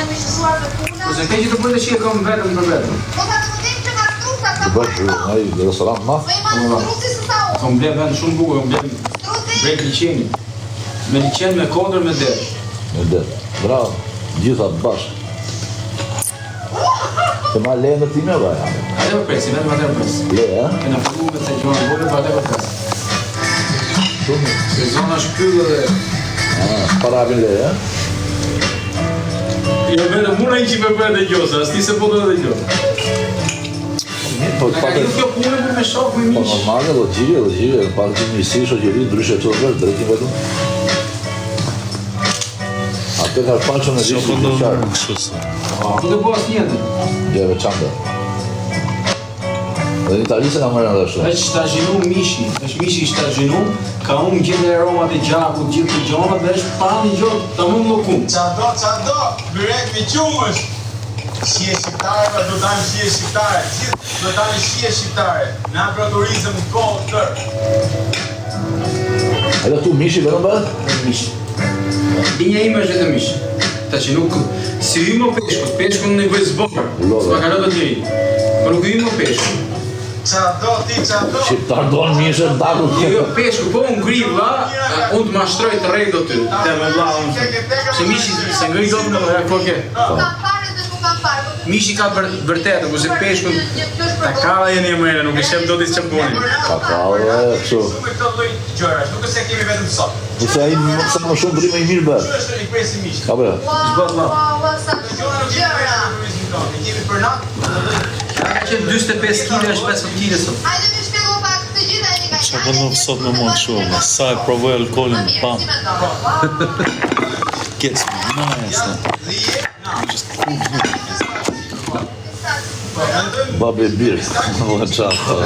Se ke që të bëjtë që e kam vetëm për vetëm. Të bësh në restorant ma? Kom ble vend shumë bukur, kom ble brek liqeni. Me liqen, me kodër, me der. Me der. Bravo. Gjitha të bashkë. Të ma le në time, ba? Ate për presi, vetëm ate për presi. Le, e? Kena përgu me të gjonë vore, pa ate për presi. Shumë. Se zona është kyllë dhe... Parabin le, e? Jo vetëm muna i që me bërë dhe gjosa, as ti se po të dhe gjosa. Po, Në ka gjithë kjo punë për me shokë, me po miqë. normale, logjike, pak të njësi, shoqëri, ndryshe që të vërë, drejti vetëm. Atë ka panqën e gjithë të qarë. Po të po asë njëtë. Gjeve qanda. Dhe në Itali se ka mërë në dhe Veç të gjinu mishi, është mishi ishtë të gjinu, ka unë gjithë e aromat e gjakut, gjithë të gjonat, dhe është pa një gjotë, të mund më kumë. Qa do, byrek me qumësh. Shie shqiptare, pra do tajmë shie shqiptare, gjithë do tajmë shie shqiptare, në agroturizëm në kohë tërë. Edhe tu mishi vetëm bërë? Mishi. Linja ime është vetëm mishi. Ta që nuk, si hy më peshkut në nevoj zbërë, s'ma ka rëtë të njëri. Por nuk hy më peshkut. Qa do, Shqiptar do në mishë në daku. Jo, peshku, po unë ngri vla, unë të mashtroj të rejdo ty, te me vla unë. Se mishi, se ngri do të në koke. Mishi ka vërtetë, ku se peshku, ta kalla jeni e mëjnë, nuk e shep do t'i që puni. Ka kallë e kështu. Shumë këto lloj gjërash, nuk është se kemi vetëm sot. Nëse a i sa më shumë brime i mirë bërë. Kjo është i presi mish. Ka bërë? Zbat vla. Gjëra nuk kemi kemi për natë. Ka qenë 45 kg, është 50 kg sot. Qa përnov sot në mund shumë, sa e provoj alkoholin, bam. Gets me nice, Babe birë. Në qatë.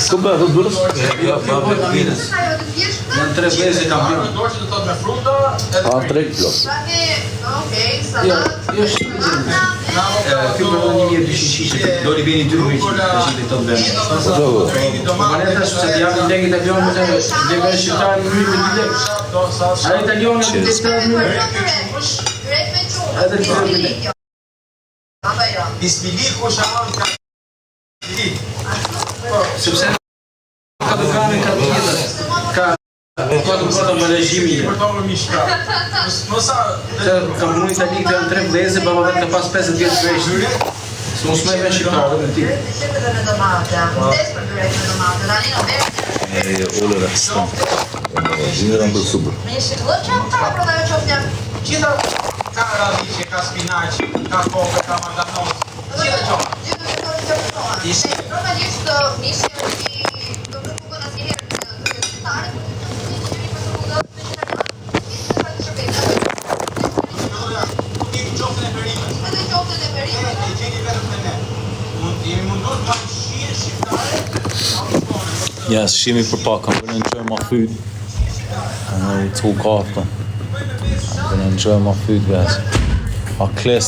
Ku bërë të bërës? Janë 3 vlezë kampion. Dorë do të me fruta, Pa 3 kilo. Jo shqipë. Kjo për 1200 shishe, dori bini 200 që të të bëmë. Maneta është se të jam në lengit italion, më të legë e shqiptarë në mërë me të legë. A italion në të të të mërë. bismiliku shaman ka Sepse ka të kanin ka të tjetër. Ka të kota më regjimi. për tonë mishka. Mosa Ka punu Itali këtë janë 3 vlezë, baba vetë ka pas 50 vjetë veshë. Se mos me shqiptarë në ti. Ole restën. Gjinër në bërë super. gjitha ka radiqe, ka spinaqi, ka kokë, ka mandanos. Gjitha qona. Normalisht mishi është i do të kupton asnjëherë në kryetare, Kemi qofën e perimës. edhe qoftë e perimit. E gjeni vetëm me ne. Jemi mundur të marrim shije shqiptare. Yes, shimi për pak, I'm gonna enjoy my food. I know we talk after. I'm gonna enjoy my food, guys. I'll clear